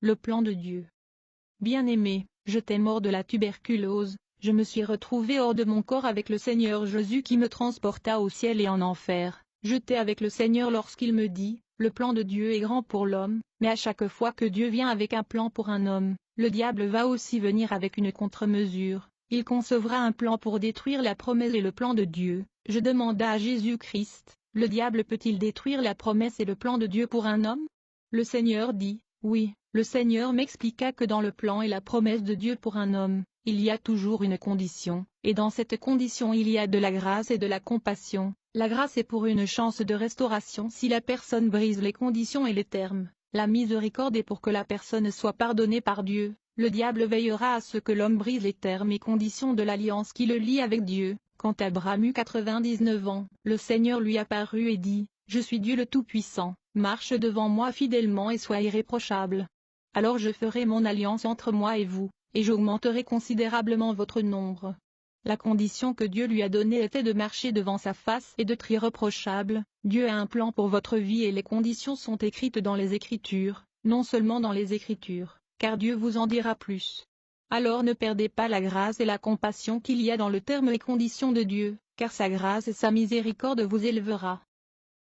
le plan de Dieu. Bien-aimé, j'étais mort de la tuberculose, je me suis retrouvé hors de mon corps avec le Seigneur Jésus qui me transporta au ciel et en enfer. J'étais avec le Seigneur lorsqu'il me dit, le plan de Dieu est grand pour l'homme, mais à chaque fois que Dieu vient avec un plan pour un homme, le diable va aussi venir avec une contre-mesure. Il concevra un plan pour détruire la promesse et le plan de Dieu. Je demanda à Jésus-Christ, le diable peut-il détruire la promesse et le plan de Dieu pour un homme? Le Seigneur dit, oui. Le Seigneur m'expliqua que dans le plan et la promesse de Dieu pour un homme, il y a toujours une condition, et dans cette condition il y a de la grâce et de la compassion. La grâce est pour une chance de restauration si la personne brise les conditions et les termes. La miséricorde est pour que la personne soit pardonnée par Dieu. Le diable veillera à ce que l'homme brise les termes et conditions de l'alliance qui le lie avec Dieu. Quand Abraham eut 99 ans, le Seigneur lui apparut et dit, « Je suis Dieu le Tout-Puissant, marche devant moi fidèlement et sois irréprochable. Alors je ferai mon alliance entre moi et vous, et j'augmenterai considérablement votre nombre. » La condition que Dieu lui a donnée était de marcher devant sa face et d'être irréprochable. Dieu a un plan pour votre vie et les conditions sont écrites dans les Écritures, non seulement dans les Écritures, car Dieu vous en dira plus. Alors ne perdez pas la grâce et la compassion qu'il y a dans le terme et conditions de Dieu, car sa grâce et sa miséricorde vous élevera.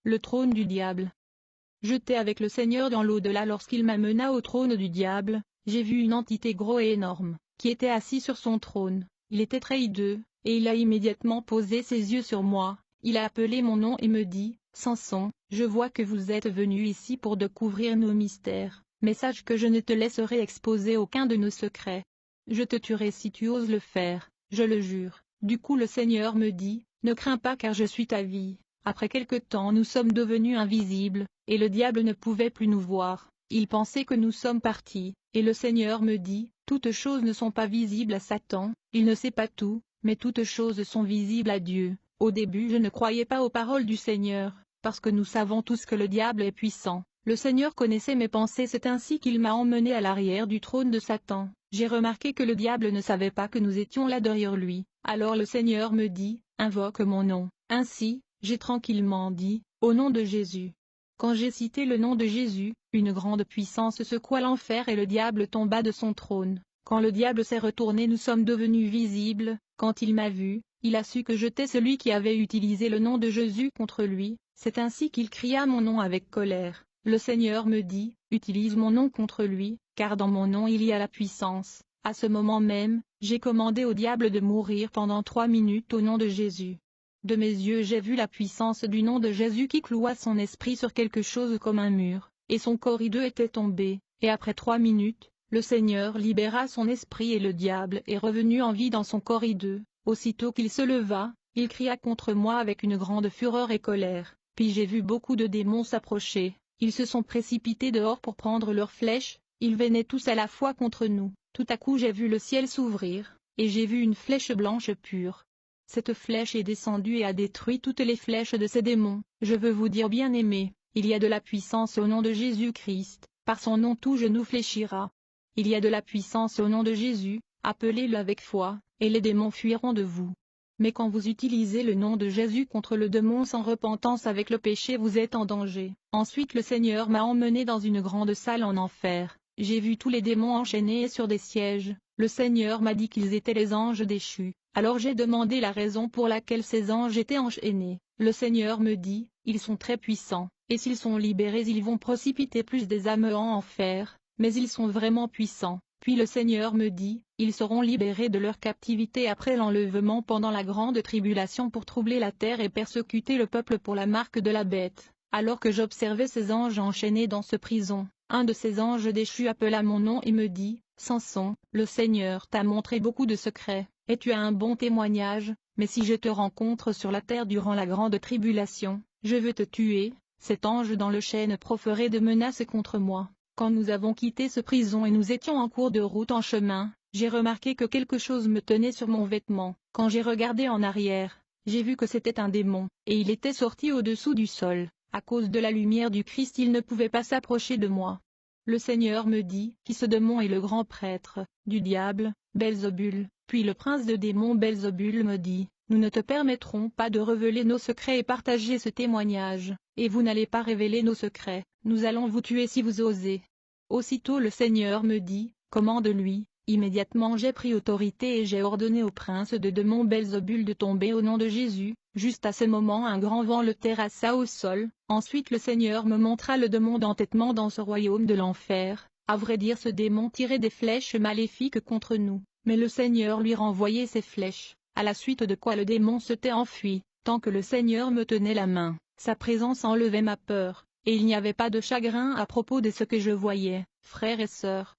Le trône du diable. J'étais avec le Seigneur dans l'au-delà lorsqu'il m'amena au trône du diable. J'ai vu une entité grosse et énorme, qui était assis sur son trône. Il était très hideux, et il a immédiatement posé ses yeux sur moi. Il a appelé mon nom et me dit, « Samson, je vois que vous êtes venu ici pour découvrir nos mystères, mais sache que je ne te laisserai exposer aucun de nos secrets. Je te tuerai si tu oses le faire, je le jure. » Du coup le Seigneur me dit, « Ne crains pas car je suis ta vie. » Après quelque temps nous sommes devenus invisibles, et le diable ne pouvait plus nous voir. Il pensait que nous sommes partis, et le Seigneur me dit, « Toutes choses ne sont pas visibles à Satan, il ne sait pas tout, mais toutes choses sont visibles à Dieu. » Au début je ne croyais pas aux paroles du Seigneur, parce que nous savons tous que le diable est puissant. Le Seigneur connaissait mes pensées, c'est ainsi qu'il m'a emmené à l'arrière du trône de Satan. J'ai remarqué que le diable ne savait pas que nous étions là derrière lui. Alors le Seigneur me dit, « Invoque mon nom. » Ainsi, j'ai tranquillement dit, « Au nom de Jésus. » Quand j'ai cité le nom de Jésus, une grande puissance secoua l'enfer et le diable tomba de son trône. Quand le diable s'est retourné nous sommes devenus visibles. Quand il m'a vu, il a su que j'étais celui qui avait utilisé le nom de Jésus contre lui. C'est ainsi qu'il cria mon nom avec colère. Le Seigneur me dit, « Utilise mon nom contre lui, car dans mon nom il y a la puissance. » À ce moment même, j'ai commandé au diable de mourir pendant 3 minutes au nom de Jésus. De mes yeux j'ai vu la puissance du nom de Jésus qui cloua son esprit sur quelque chose comme un mur, et son corps hideux était tombé, et après 3 minutes, le Seigneur libéra son esprit et le diable est revenu en vie dans son corps hideux. Aussitôt qu'il se leva, il cria contre moi avec une grande fureur et colère, puis j'ai vu beaucoup de démons s'approcher, ils se sont précipités dehors pour prendre leurs flèches, ils venaient tous à la fois contre nous. Tout à coup j'ai vu le ciel s'ouvrir, et j'ai vu une flèche blanche pure. Cette flèche est descendue et a détruit toutes les flèches de ces démons. Je veux vous dire bien-aimés, il y a de la puissance au nom de Jésus-Christ, par son nom tout genou fléchira. Il y a de la puissance au nom de Jésus, appelez-le avec foi, et les démons fuiront de vous. Mais quand vous utilisez le nom de Jésus contre le démon sans repentance avec le péché vous êtes en danger. Ensuite le Seigneur m'a emmené dans une grande salle en enfer. J'ai vu tous les démons enchaînés sur des sièges. Le Seigneur m'a dit qu'ils étaient les anges déchus. Alors j'ai demandé la raison pour laquelle ces anges étaient enchaînés. Le Seigneur me dit, ils sont très puissants, et s'ils sont libérés ils vont précipiter plus des âmes en enfer, mais ils sont vraiment puissants. Puis le Seigneur me dit, ils seront libérés de leur captivité après l'enlèvement pendant la grande tribulation pour troubler la terre et persécuter le peuple pour la marque de la bête. Alors que j'observais ces anges enchaînés dans ce prison, un de ces anges déchus appela mon nom et me dit, « Samson, le Seigneur t'a montré beaucoup de secrets, et tu as un bon témoignage, mais si je te rencontre sur la terre durant la grande tribulation, je veux te tuer. » Cet ange dans le chêne proférait de menaces contre moi. Quand nous avons quitté ce prison et nous étions en cours de route en chemin, j'ai remarqué que quelque chose me tenait sur mon vêtement. Quand j'ai regardé en arrière, j'ai vu que c'était un démon, et il était sorti au-dessous du sol. À cause de la lumière du Christ il ne pouvait pas s'approcher de moi. Le Seigneur me dit, qui ce démon est le grand prêtre, du diable, Belzébul. Puis le prince de démons Belzébul me dit, nous ne te permettrons pas de révéler nos secrets et partager ce témoignage, et vous n'allez pas révéler nos secrets, nous allons vous tuer si vous osez. Aussitôt le Seigneur me dit, commande-lui. Immédiatement j'ai pris autorité et j'ai ordonné au prince de démons Belzébul de tomber au nom de Jésus. Juste à ce moment un grand vent le terrassa au sol. Ensuite le Seigneur me montra le démon d'entêtement dans ce royaume de l'enfer. À vrai dire ce démon tirait des flèches maléfiques contre nous, mais le Seigneur lui renvoyait ses flèches, à la suite de quoi le démon s'était enfui. Tant que le Seigneur me tenait la main, sa présence enlevait ma peur, et il n'y avait pas de chagrin à propos de ce que je voyais, frères et sœurs.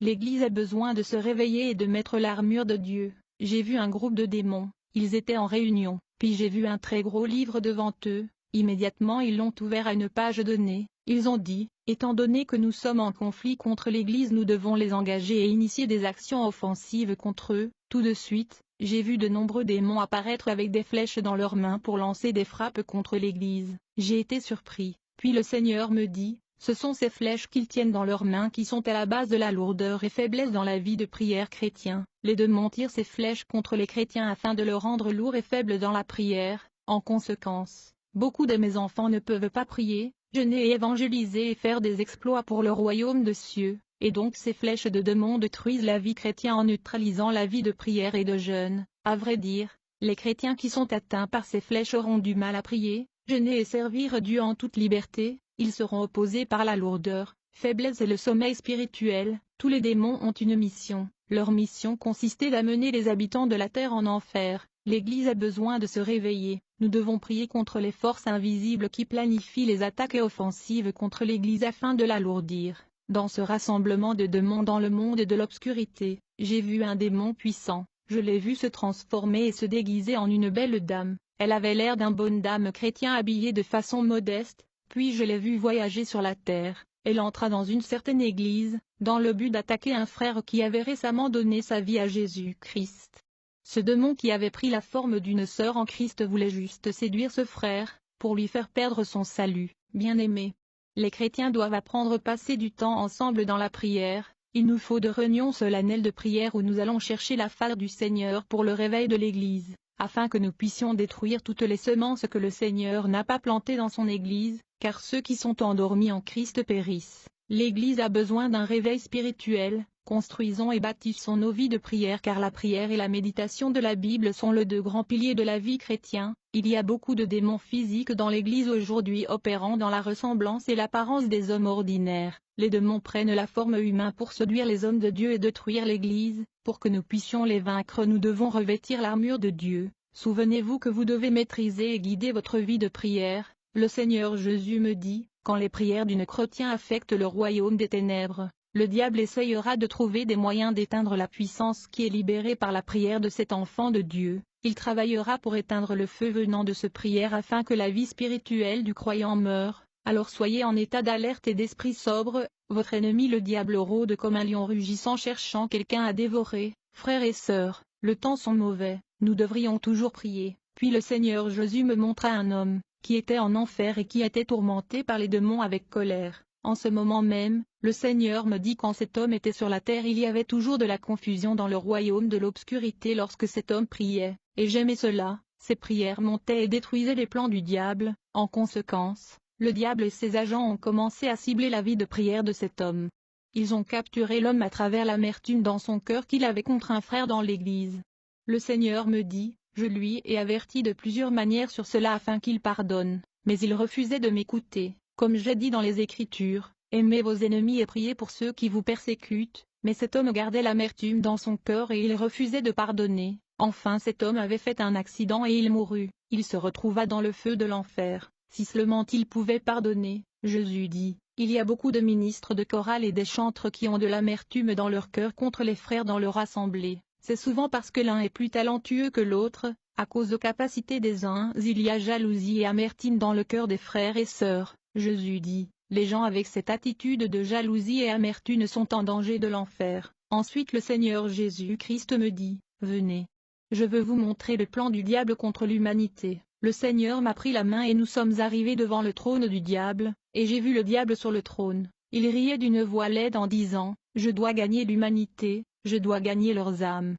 L'Église a besoin de se réveiller et de mettre l'armure de Dieu. J'ai vu un groupe de démons, ils étaient en réunion, puis j'ai vu un très gros livre devant eux. Immédiatement ils l'ont ouvert à une page donnée. Ils ont dit, étant donné que nous sommes en conflit contre l'Église, nous devons les engager et initier des actions offensives contre eux. Tout de suite, j'ai vu de nombreux démons apparaître avec des flèches dans leurs mains pour lancer des frappes contre l'Église. J'ai été surpris, puis le Seigneur me dit, ce sont ces flèches qu'ils tiennent dans leurs mains qui sont à la base de la lourdeur et faiblesse dans la vie de prière chrétien. Les démons tirent ces flèches contre les chrétiens afin de le rendre lourd et faible dans la prière. En conséquence, beaucoup de mes enfants ne peuvent pas prier, jeûner et évangéliser et faire des exploits pour le royaume des cieux, et donc ces flèches de démons détruisent la vie chrétienne en neutralisant la vie de prière et de jeûne. À vrai dire, les chrétiens qui sont atteints par ces flèches auront du mal à prier, jeûner et servir Dieu en toute liberté. Ils seront opposés par la lourdeur, faiblesse et le sommeil spirituel. Tous les démons ont une mission. Leur mission consistait d'amener les habitants de la terre en enfer. L'Église a besoin de se réveiller. Nous devons prier contre les forces invisibles qui planifient les attaques offensives contre l'Église afin de l'alourdir. Dans ce rassemblement de démons dans le monde de l'obscurité, j'ai vu un démon puissant. Je l'ai vu se transformer et se déguiser en une belle dame. Elle avait l'air d'un bonne dame chrétien habillée de façon modeste. Puis je l'ai vue voyager sur la terre. Elle entra dans une certaine église, dans le but d'attaquer un frère qui avait récemment donné sa vie à Jésus-Christ. Ce démon qui avait pris la forme d'une sœur en Christ voulait juste séduire ce frère, pour lui faire perdre son salut. Bien-aimés, les chrétiens doivent apprendre à passer du temps ensemble dans la prière. Il nous faut de réunions solennelles de prière où nous allons chercher la face du Seigneur pour le réveil de l'Église, afin que nous puissions détruire toutes les semences que le Seigneur n'a pas plantées dans son Église, car ceux qui sont endormis en Christ périssent. L'Église a besoin d'un réveil spirituel. Construisons et bâtissons nos vies de prière car la prière et la méditation de la Bible sont les deux grands piliers de la vie chrétienne. Il y a beaucoup de démons physiques dans l'Église aujourd'hui opérant dans la ressemblance et l'apparence des hommes ordinaires. Les démons prennent la forme humaine pour séduire les hommes de Dieu et détruire l'Église. Pour que nous puissions les vaincre, nous devons revêtir l'armure de Dieu. Souvenez-vous que vous devez maîtriser et guider votre vie de prière. Le Seigneur Jésus me dit, quand les prières d'une chrétienne affectent le royaume des ténèbres, le diable essayera de trouver des moyens d'éteindre la puissance qui est libérée par la prière de cet enfant de Dieu. Il travaillera pour éteindre le feu venant de cette prière afin que la vie spirituelle du croyant meure. Alors soyez en état d'alerte et d'esprit sobre. Votre ennemi le diable rôde comme un lion rugissant cherchant quelqu'un à dévorer. Frères et sœurs, le temps sont mauvais, nous devrions toujours prier. Puis le Seigneur Jésus me montra un homme, qui était en enfer et qui était tourmenté par les démons avec colère. En ce moment même, le Seigneur me dit quand cet homme était sur la terre il y avait toujours de la confusion dans le royaume de l'obscurité lorsque cet homme priait, et j'aimais cela, ses prières montaient et détruisaient les plans du diable. En conséquence, le diable et ses agents ont commencé à cibler la vie de prière de cet homme. Ils ont capturé l'homme à travers l'amertume dans son cœur qu'il avait contre un frère dans l'Église. Le Seigneur me dit, je lui ai averti de plusieurs manières sur cela afin qu'il pardonne, mais il refusait de m'écouter. Comme j'ai dit dans les Écritures, aimez vos ennemis et priez pour ceux qui vous persécutent, mais cet homme gardait l'amertume dans son cœur et il refusait de pardonner. Enfin cet homme avait fait un accident et il mourut, il se retrouva dans le feu de l'enfer. Si seulement il pouvait pardonner, Jésus dit, il y a beaucoup de ministres de chorale et des chantres qui ont de l'amertume dans leur cœur contre les frères dans leur assemblée. C'est souvent parce que l'un est plus talentueux que l'autre, à cause de capacités des uns il y a jalousie et amertume dans le cœur des frères et sœurs. Jésus dit, les gens avec cette attitude de jalousie et amertume sont en danger de l'enfer. Ensuite le Seigneur Jésus-Christ me dit, venez. Je veux vous montrer le plan du diable contre l'humanité. Le Seigneur m'a pris la main et nous sommes arrivés devant le trône du diable, et j'ai vu le diable sur le trône. Il riait d'une voix laide en disant, je dois gagner l'humanité, je dois gagner leurs âmes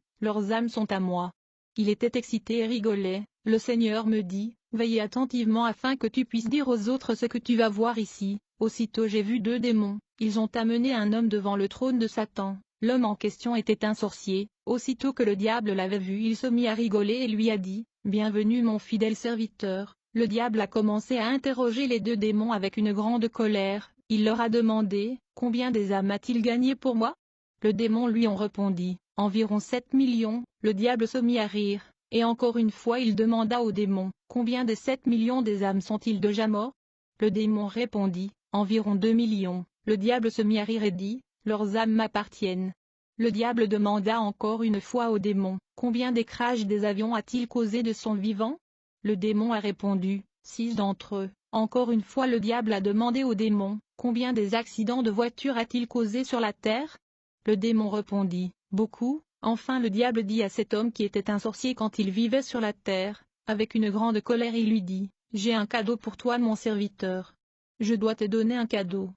sont à moi. il était excité et rigolait. Le Seigneur me dit, veille attentivement afin que tu puisses dire aux autres ce que tu vas voir ici. Aussitôt j'ai vu 2 démons, ils ont amené un homme devant le trône de Satan. L'homme en question était un sorcier. Aussitôt que le diable l'avait vu, il se mit à rigoler et lui a dit, bienvenue mon fidèle serviteur. Le diable a commencé à interroger les 2 démons avec une grande colère. Il leur a demandé, combien des âmes a-t-il gagné pour moi? Le démon lui ont répondu, environ 7 millions. Le diable se mit à rire, et encore une fois il demanda au démon, combien des 7 millions des âmes sont-ils déjà morts? Le démon répondit, environ 2 millions. Le diable se mit à rire et dit, leurs âmes m'appartiennent. Le diable demanda encore une fois au démon, combien des crashs des avions a-t-il causé de son vivant? Le démon a répondu, 6 d'entre eux. Encore une fois le diable a demandé au démon, combien des accidents de voiture a-t-il causé sur la terre? Le démon répondit, beaucoup. Enfin le diable dit à cet homme qui était un sorcier quand il vivait sur la terre, avec une grande colère il lui dit, j'ai un cadeau pour toi mon serviteur. Je dois te donner un cadeau.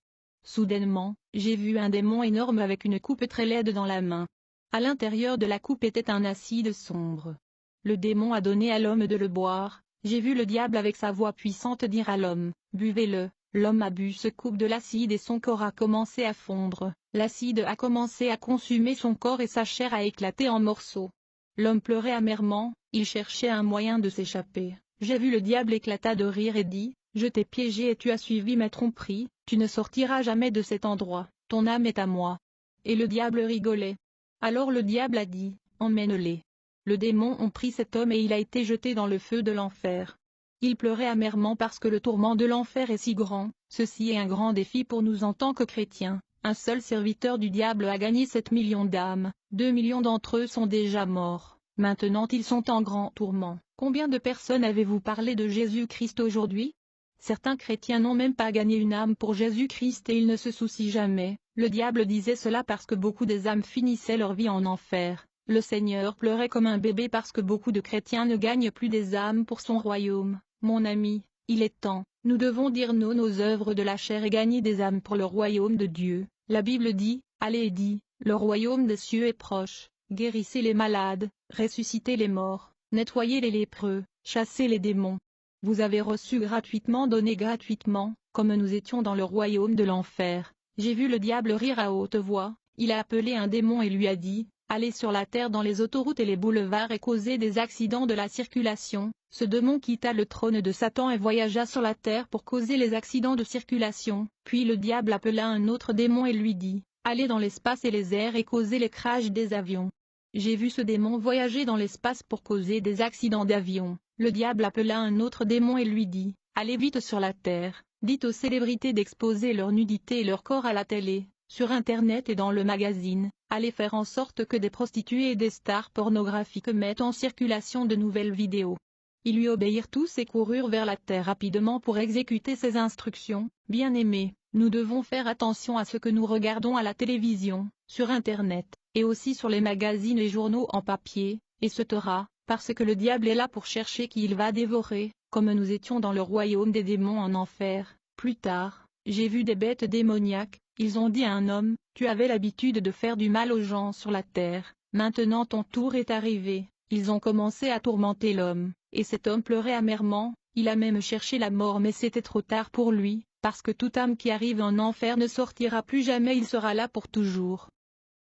Soudainement, j'ai vu un démon énorme avec une coupe très laide dans la main. À l'intérieur de la coupe était un acide sombre. Le démon a donné à l'homme de le boire. J'ai vu le diable avec sa voix puissante dire à l'homme, buvez-le. L'homme a bu ce coupe de l'acide et son corps a commencé à fondre. L'acide a commencé à consumer son corps et sa chair a éclaté en morceaux. L'homme pleurait amèrement, il cherchait un moyen de s'échapper. J'ai vu le diable éclata de rire et dit, je t'ai piégé et tu as suivi ma tromperie, tu ne sortiras jamais de cet endroit, ton âme est à moi. Et le diable rigolait. Alors le diable a dit, emmène-les. Le démon ont pris cet homme et il a été jeté dans le feu de l'enfer. Il pleurait amèrement parce que le tourment de l'enfer est si grand. Ceci est un grand défi pour nous en tant que chrétiens. Un seul serviteur du diable a gagné 7 millions d'âmes, 2 millions d'entre eux sont déjà morts. Maintenant ils sont en grand tourment. Combien de personnes avez-vous parlé de Jésus-Christ aujourd'hui? Certains chrétiens n'ont même pas gagné une âme pour Jésus-Christ et ils ne se soucient jamais. Le diable disait cela parce que beaucoup des âmes finissaient leur vie en enfer. Le Seigneur pleurait comme un bébé parce que beaucoup de chrétiens ne gagnent plus des âmes pour son royaume. Mon ami, il est temps, nous devons dire non aux œuvres de la chair et gagner des âmes pour le royaume de Dieu. La Bible dit, allez et dit, le royaume des cieux est proche, guérissez les malades, ressuscitez les morts, nettoyez les lépreux, chassez les démons. Vous avez reçu gratuitement, donné gratuitement, comme nous étions dans le royaume de l'enfer. J'ai vu le diable rire à haute voix, il a appelé un démon et lui a dit, allez sur la terre dans les autoroutes et les boulevards et causer des accidents de la circulation. Ce démon quitta le trône de Satan et voyagea sur la terre pour causer les accidents de circulation. Puis le diable appela un autre démon et lui dit, allez dans l'espace et les airs et causer les crashs des avions. J'ai vu ce démon voyager dans l'espace pour causer des accidents d'avion. Le diable appela un autre démon et lui dit, allez vite sur la terre, dites aux célébrités d'exposer leur nudité et leur corps à la télé, sur Internet et dans le magazine, allez faire en sorte que des prostituées et des stars pornographiques mettent en circulation de nouvelles vidéos. Ils lui obéirent tous et coururent vers la terre rapidement pour exécuter ses instructions. Bien-aimés, nous devons faire attention à ce que nous regardons à la télévision, sur Internet, et aussi sur les magazines et journaux en papier, etc., parce que le diable est là pour chercher qui il va dévorer, comme nous étions dans le royaume des démons en enfer. Plus tard, j'ai vu des bêtes démoniaques, ils ont dit à un homme, tu avais l'habitude de faire du mal aux gens sur la terre, maintenant ton tour est arrivé. Ils ont commencé à tourmenter l'homme, et cet homme pleurait amèrement, il a même cherché la mort mais c'était trop tard pour lui, parce que toute âme qui arrive en enfer ne sortira plus jamais, il sera là pour toujours.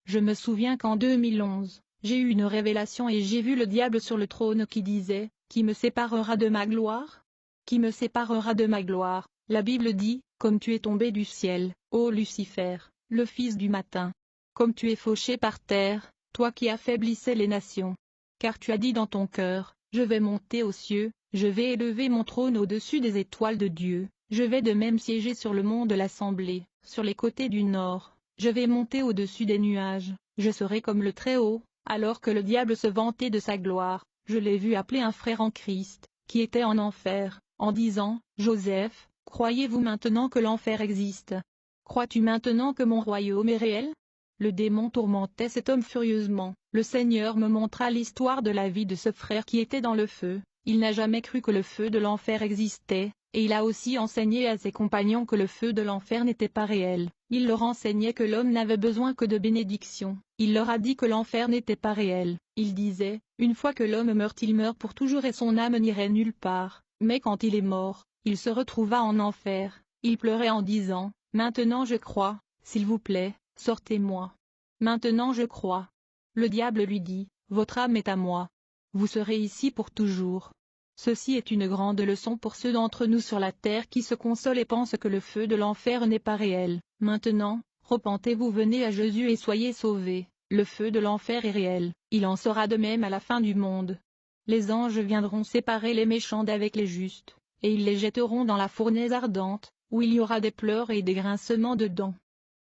Je me souviens qu'en 2011, j'ai eu une révélation et j'ai vu le diable sur le trône qui disait, qui me séparera de ma gloire? Qui me séparera de ma gloire? La Bible dit, comme tu es tombé du ciel, ô Lucifer, le fils du matin. Comme tu es fauché par terre, toi qui affaiblissais les nations. Car tu as dit dans ton cœur, je vais monter aux cieux, je vais élever mon trône au-dessus des étoiles de Dieu, je vais de même siéger sur le mont de l'Assemblée, sur les côtés du nord, je vais monter au-dessus des nuages, je serai comme le Très-Haut. Alors que le diable se vantait de sa gloire, je l'ai vu appeler un frère en Christ, qui était en enfer, en disant, Joseph, croyez-vous maintenant que l'enfer existe? Crois-tu maintenant que mon royaume est réel? Le démon tourmentait cet homme furieusement. Le Seigneur me montra l'histoire de la vie de ce frère qui était dans le feu. Il n'a jamais cru que le feu de l'enfer existait, et il a aussi enseigné à ses compagnons que le feu de l'enfer n'était pas réel. Il leur enseignait que l'homme n'avait besoin que de bénédiction. Il leur a dit que l'enfer n'était pas réel. Il disait, Une fois que l'homme meurt, il meurt pour toujours et son âme n'irait nulle part, mais quand il est mort, il se retrouva en enfer. Il pleurait en disant, « Maintenant je crois, s'il vous plaît, sortez-moi. Maintenant je crois. » Le diable lui dit, « Votre âme est à moi. Vous serez ici pour toujours. » Ceci est une grande leçon pour ceux d'entre nous sur la terre qui se consolent et pensent que le feu de l'enfer n'est pas réel. Maintenant, repentez-vous, venez à Jésus et soyez sauvés. Le feu de l'enfer est réel, il en sera de même à la fin du monde. Les anges viendront séparer les méchants d'avec les justes, et ils les jetteront dans la fournaise ardente, où il y aura des pleurs et des grincements de dents.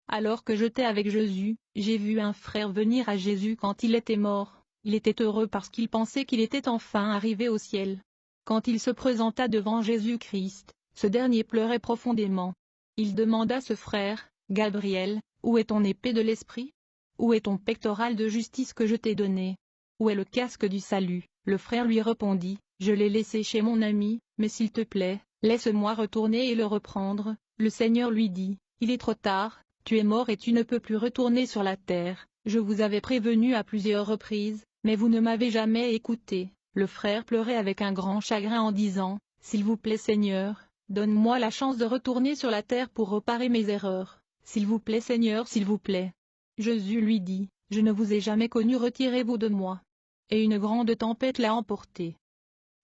Alors que j'étais avec Jésus, j'ai vu un frère venir à Jésus quand il était mort. Il était heureux parce qu'il pensait qu'il était enfin arrivé au ciel. Quand il se présenta devant Jésus-Christ, ce dernier pleurait profondément. Il demanda à ce frère, « Gabriel, où est ton épée de l'esprit ? Où est ton pectoral de justice que je t'ai donné ? Où est le casque du salut ?» Le frère lui répondit, « Je l'ai laissé chez mon ami, mais s'il te plaît, laisse-moi retourner et le reprendre. » Le Seigneur lui dit, « Il est trop tard, tu es mort et tu ne peux plus retourner sur la terre. Je vous avais prévenu à plusieurs reprises, mais vous ne m'avez jamais écouté. » Le frère pleurait avec un grand chagrin en disant, « S'il vous plaît Seigneur, donne-moi la chance de retourner sur la terre pour réparer mes erreurs. S'il vous plaît Seigneur, s'il vous plaît. » Jésus lui dit, « Je ne vous ai jamais connu, retirez-vous de moi. » Et une grande tempête l'a emporté.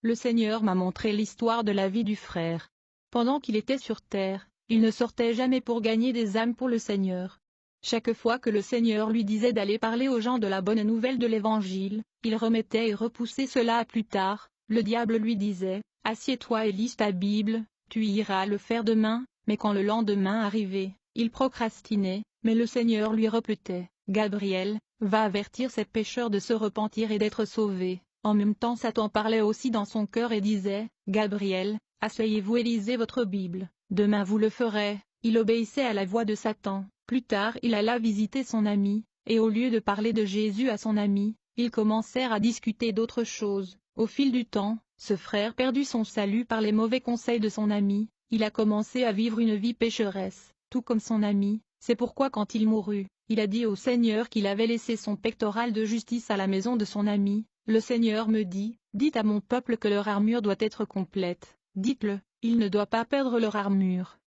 Le Seigneur m'a montré l'histoire de la vie du frère. Pendant qu'il était sur terre, il ne sortait jamais pour gagner des âmes pour le Seigneur. Chaque fois que le Seigneur lui disait d'aller parler aux gens de la bonne nouvelle de l'Évangile, il remettait et repoussait cela à plus tard. Le diable lui disait, « Assieds-toi et lis ta Bible, tu iras le faire demain. » Mais quand le lendemain arrivait, il procrastinait, mais le Seigneur lui répétait, « Gabriel, va avertir ces pécheurs de se repentir et d'être sauvés. » En même temps Satan parlait aussi dans son cœur et disait, « Gabriel, asseyez-vous et lisez votre Bible, demain vous le ferez. » Il obéissait à la voix de Satan. Plus tard il alla visiter son ami, et au lieu de parler de Jésus à son ami, ils commencèrent à discuter d'autres choses. Au fil du temps, ce frère perdut son salut par les mauvais conseils de son ami, il a commencé à vivre une vie pécheresse, tout comme son ami. C'est pourquoi quand il mourut, il a dit au Seigneur qu'il avait laissé son pectoral de justice à la maison de son ami. Le Seigneur me dit, « Dites à mon peuple que leur armure doit être complète. Dites-le, il ne doit pas perdre leur armure. »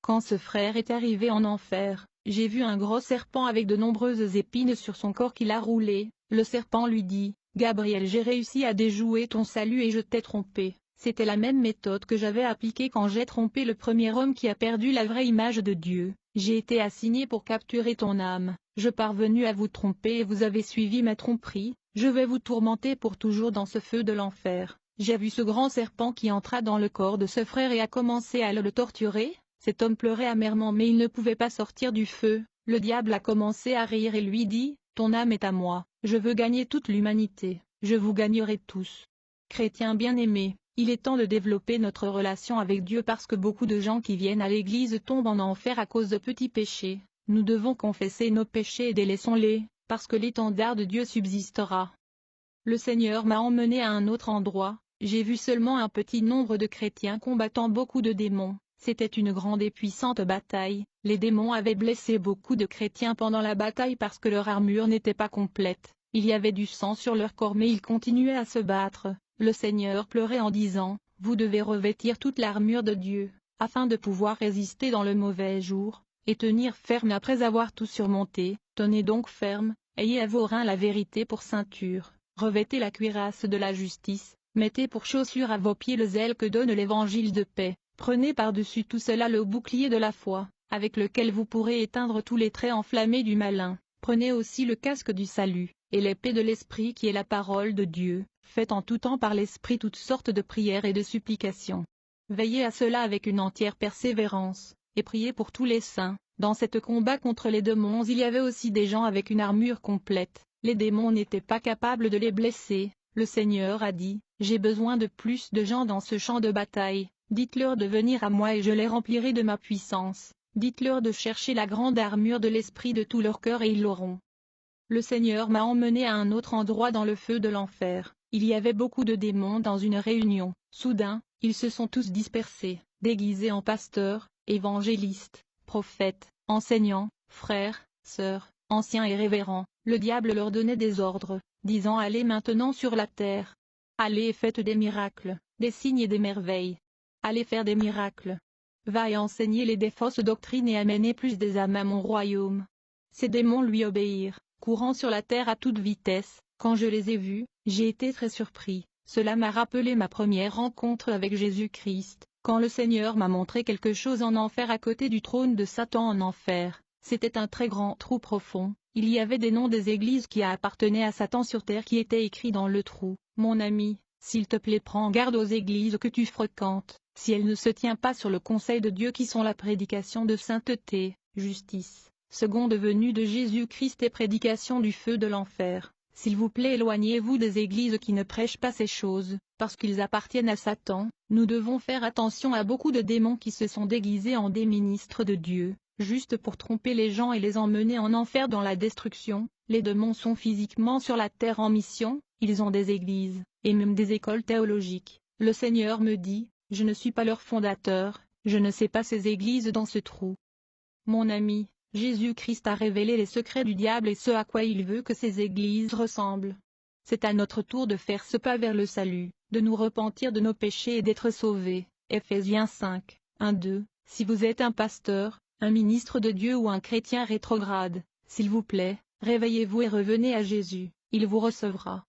Quand ce frère est arrivé en enfer, j'ai vu un gros serpent avec de nombreuses épines sur son corps qui l'a roulé. Le serpent lui dit, « Gabriel, j'ai réussi à déjouer ton salut et je t'ai trompé. » C'était la même méthode que j'avais appliquée quand j'ai trompé le premier homme qui a perdu la vraie image de Dieu. J'ai été assigné pour capturer ton âme. Je parvenu à vous tromper et vous avez suivi ma tromperie. Je vais vous tourmenter pour toujours dans ce feu de l'enfer. J'ai vu ce grand serpent qui entra dans le corps de ce frère et a commencé à le torturer. Cet homme pleurait amèrement mais il ne pouvait pas sortir du feu. Le diable a commencé à rire et lui dit, « Ton âme est à moi, je veux gagner toute l'humanité, je vous gagnerai tous. » Chrétiens bien-aimés, il est temps de développer notre relation avec Dieu parce que beaucoup de gens qui viennent à l'église tombent en enfer à cause de petits péchés. Nous devons confesser nos péchés et délaissons-les, parce que l'étendard de Dieu subsistera. Le Seigneur m'a emmené à un autre endroit, j'ai vu seulement un petit nombre de chrétiens combattant beaucoup de démons. C'était une grande et puissante bataille. Les démons avaient blessé beaucoup de chrétiens pendant la bataille parce que leur armure n'était pas complète. Il y avait du sang sur leur corps mais ils continuaient à se battre. Le Seigneur pleurait en disant, « Vous devez revêtir toute l'armure de Dieu, afin de pouvoir résister dans le mauvais jour, et tenir ferme après avoir tout surmonté. Tenez donc ferme, ayez à vos reins la vérité pour ceinture, revêtez la cuirasse de la justice, mettez pour chaussure à vos pieds le zèle que donne l'évangile de paix. Prenez par-dessus tout cela le bouclier de la foi, avec lequel vous pourrez éteindre tous les traits enflammés du malin. Prenez aussi le casque du salut, et l'épée de l'Esprit qui est la parole de Dieu. Faites en tout temps par l'Esprit toutes sortes de prières et de supplications. Veillez à cela avec une entière persévérance, et priez pour tous les saints. » Dans ce combat contre les démons il y avait aussi des gens avec une armure complète. Les démons n'étaient pas capables de les blesser. Le Seigneur a dit, « J'ai besoin de plus de gens dans ce champ de bataille. Dites-leur de venir à moi et je les remplirai de ma puissance. Dites-leur de chercher la grande armure de l'Esprit de tout leur cœur et ils l'auront. » Le Seigneur m'a emmené à un autre endroit dans le feu de l'enfer. Il y avait beaucoup de démons dans une réunion. Soudain, ils se sont tous dispersés, déguisés en pasteurs, évangélistes, prophètes, enseignants, frères, sœurs, anciens et révérends. Le diable leur donnait des ordres, disant allez maintenant sur la terre. Allez et faites des miracles, des signes et des merveilles. Allez faire des miracles. Va et enseigner des fausses doctrines et amener plus des âmes à mon royaume. Ces démons lui obéirent, courant sur la terre à toute vitesse. Quand je les ai vus, j'ai été très surpris. Cela m'a rappelé ma première rencontre avec Jésus-Christ, quand le Seigneur m'a montré quelque chose en enfer à côté du trône de Satan en enfer. C'était un très grand trou profond. Il y avait des noms des églises qui appartenaient à Satan sur terre qui étaient écrits dans le trou. Mon ami, s'il te plaît, prends garde aux églises que tu fréquentes, si elles ne se tiennent pas sur le conseil de Dieu qui sont la prédication de sainteté, justice, seconde venue de Jésus-Christ et prédication du feu de l'enfer. S'il vous plaît, éloignez-vous des églises qui ne prêchent pas ces choses, parce qu'ils appartiennent à Satan. Nous devons faire attention à beaucoup de démons qui se sont déguisés en des ministres de Dieu, juste pour tromper les gens et les emmener en enfer dans la destruction. Les démons sont physiquement sur la terre en mission, ils ont des églises, et même des écoles théologiques. Le Seigneur me dit, je ne suis pas leur fondateur, je ne sais pas ces églises dans ce trou. Mon ami, Jésus-Christ a révélé les secrets du diable et ce à quoi il veut que ces églises ressemblent. C'est à notre tour de faire ce pas vers le salut, de nous repentir de nos péchés et d'être sauvés. Ephésiens 5, 1-2. Si vous êtes un pasteur, un ministre de Dieu ou un chrétien rétrograde, s'il vous plaît, réveillez-vous et revenez à Jésus, il vous recevra.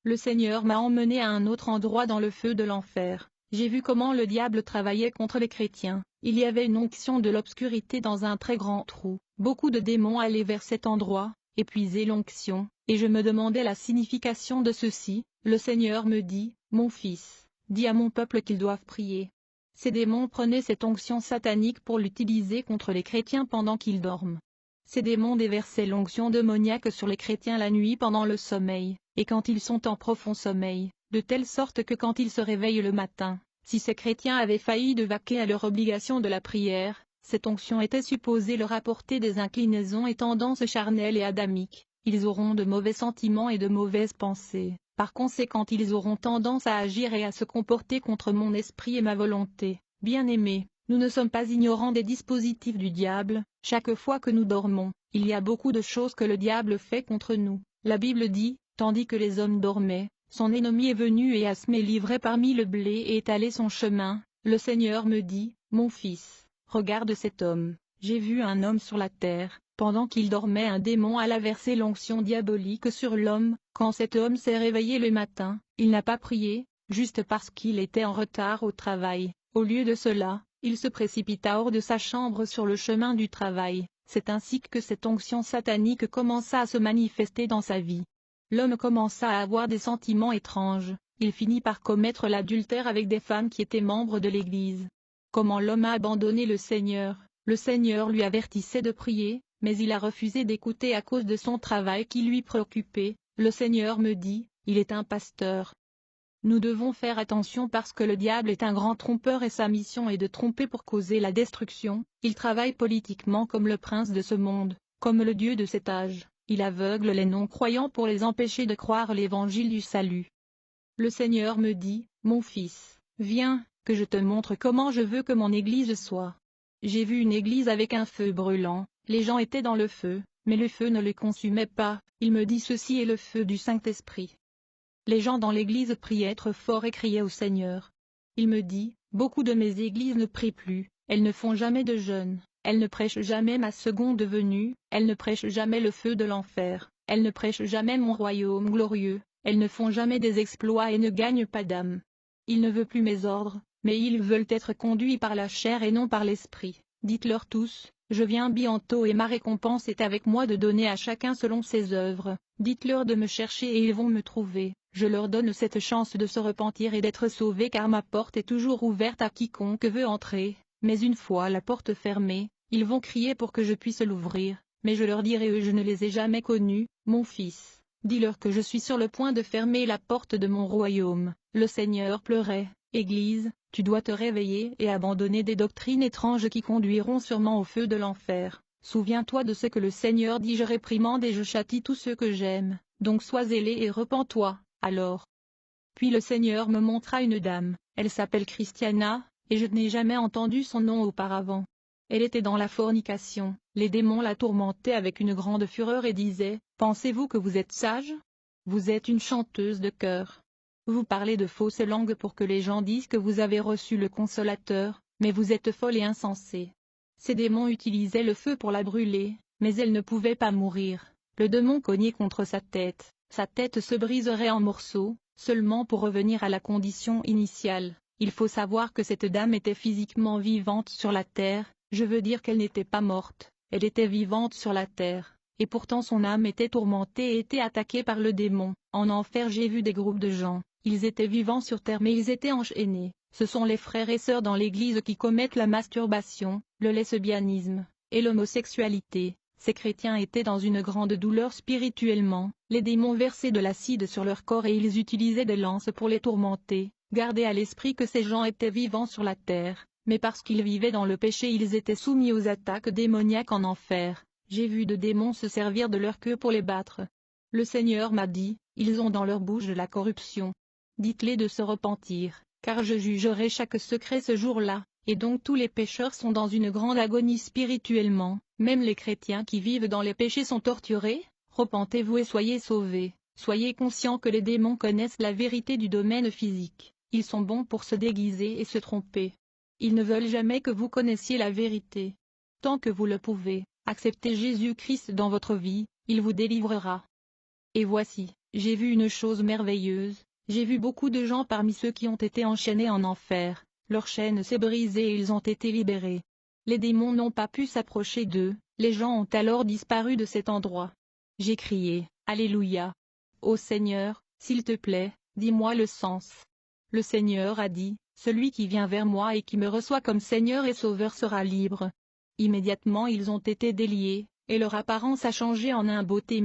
Le Seigneur m'a emmené à un autre endroit dans le feu de l'enfer. J'ai vu comment le diable travaillait contre les chrétiens. Il y avait une onction de l'obscurité dans un très grand trou. Beaucoup de démons allaient vers cet endroit, épuiser l'onction, et je me demandais la signification de ceci. Le Seigneur me dit, mon fils, dis à mon peuple qu'ils doivent prier. Ces démons prenaient cette onction satanique pour l'utiliser contre les chrétiens pendant qu'ils dorment. Ces démons déversaient l'onction démoniaque sur les chrétiens la nuit pendant le sommeil, et quand ils sont en profond sommeil, de telle sorte que quand ils se réveillent le matin, si ces chrétiens avaient failli de vaquer à leur obligation de la prière, cette onction était supposée leur apporter des inclinaisons et tendances charnelles et adamiques. Ils auront de mauvais sentiments et de mauvaises pensées. Par conséquent, ils auront tendance à agir et à se comporter contre mon esprit et ma volonté. Bien-aimés, nous ne sommes pas ignorants des dispositifs du diable. Chaque fois que nous dormons, il y a beaucoup de choses que le diable fait contre nous. La Bible dit, tandis que les hommes dormaient, son ennemi est venu et a semé l'ivraie parmi le blé et étalé son chemin. Le Seigneur me dit, mon fils, regarde cet homme. J'ai vu un homme sur la terre. Pendant qu'il dormait, un démon alla verser l'onction diabolique sur l'homme. Quand cet homme s'est réveillé le matin, il n'a pas prié, juste parce qu'il était en retard au travail. Au lieu de cela, il se précipita hors de sa chambre sur le chemin du travail. C'est ainsi que cette onction satanique commença à se manifester dans sa vie. L'homme commença à avoir des sentiments étranges. Il finit par commettre l'adultère avec des femmes qui étaient membres de l'Église. Comment l'homme a abandonné le Seigneur? Le Seigneur lui avertissait de prier, mais il a refusé d'écouter à cause de son travail qui lui préoccupait. Le Seigneur me dit, il est un pasteur. Nous devons faire attention parce que le diable est un grand trompeur et sa mission est de tromper pour causer la destruction. Il travaille politiquement comme le prince de ce monde, comme le Dieu de cet âge. Il aveugle les non-croyants pour les empêcher de croire l'évangile du salut. Le Seigneur me dit, mon fils, viens, que je te montre comment je veux que mon église soit. J'ai vu une église avec un feu brûlant, les gens étaient dans le feu, mais le feu ne les consumait pas. Il me dit ceci est le feu du Saint-Esprit. Les gens dans l'église priaient très fort et criaient au Seigneur. Il me dit, beaucoup de mes églises ne prient plus, elles ne font jamais de jeûne, elles ne prêchent jamais ma seconde venue, elles ne prêchent jamais le feu de l'enfer, elles ne prêchent jamais mon royaume glorieux, elles ne font jamais des exploits et ne gagnent pas d'âme. Il ne veut plus mes ordres, mais ils veulent être conduits par la chair et non par l'esprit. Dites-leur tous, je viens bientôt et ma récompense est avec moi de donner à chacun selon ses œuvres. Dites-leur de me chercher et ils vont me trouver. Je leur donne cette chance de se repentir et d'être sauvés car ma porte est toujours ouverte à quiconque veut entrer. Mais une fois la porte fermée, ils vont crier pour que je puisse l'ouvrir. Mais je leur dirai je ne les ai jamais connus, mon fils. Dis-leur que je suis sur le point de fermer la porte de mon royaume. Le Seigneur pleurait. Église, tu dois te réveiller et abandonner des doctrines étranges qui conduiront sûrement au feu de l'enfer. Souviens-toi de ce que le Seigneur dit, je réprimande et je châtie tous ceux que j'aime, donc sois zélé et repens-toi, alors. Puis le Seigneur me montra une dame, elle s'appelle Christiana, et je n'ai jamais entendu son nom auparavant. Elle était dans la fornication. Les démons la tourmentaient avec une grande fureur et disaient, « Pensez-vous que vous êtes sage? Vous êtes une chanteuse de chœur. Vous parlez de fausses langues pour que les gens disent que vous avez reçu le Consolateur, mais vous êtes folle et insensée. » Ces démons utilisaient le feu pour la brûler, mais elle ne pouvait pas mourir. Le démon cognait contre sa tête se briserait en morceaux, seulement pour revenir à la condition initiale. Il faut savoir que cette dame était physiquement vivante sur la terre, je veux dire qu'elle n'était pas morte, elle était vivante sur la terre, et pourtant son âme était tourmentée et était attaquée par le démon. En enfer j'ai vu des groupes de gens, ils étaient vivants sur terre mais ils étaient enchaînés. Ce sont les frères et sœurs dans l'église qui commettent la masturbation, le lesbianisme, et l'homosexualité. Ces chrétiens étaient dans une grande douleur spirituellement, les démons versaient de l'acide sur leur corps et ils utilisaient des lances pour les tourmenter. Gardez à l'esprit que ces gens étaient vivants sur la terre, mais parce qu'ils vivaient dans le péché ils étaient soumis aux attaques démoniaques en enfer. J'ai vu de démons se servir de leur queue pour les battre. Le Seigneur m'a dit, ils ont dans leur bouche de la corruption. Dites-les de se repentir, car je jugerai chaque secret ce jour-là. Et donc tous les pécheurs sont dans une grande agonie spirituellement, même les chrétiens qui vivent dans les péchés sont torturés. Repentez-vous et soyez sauvés. Soyez conscients que les démons connaissent la vérité du domaine physique, ils sont bons pour se déguiser et se tromper. Ils ne veulent jamais que vous connaissiez la vérité. Tant que vous le pouvez, acceptez Jésus-Christ dans votre vie, il vous délivrera. Et voici, j'ai vu une chose merveilleuse, j'ai vu beaucoup de gens parmi ceux qui ont été enchaînés en enfer. Leur chaîne s'est brisée et ils ont été libérés. Les démons n'ont pas pu s'approcher d'eux, les gens ont alors disparu de cet endroit. J'ai crié, Alléluia. Ô Seigneur, s'il te plaît, dis-moi le sens. Le Seigneur a dit, celui qui vient vers moi et qui me reçoit comme Seigneur et Sauveur sera libre. Immédiatement ils ont été déliés, et leur apparence a changé en un beauté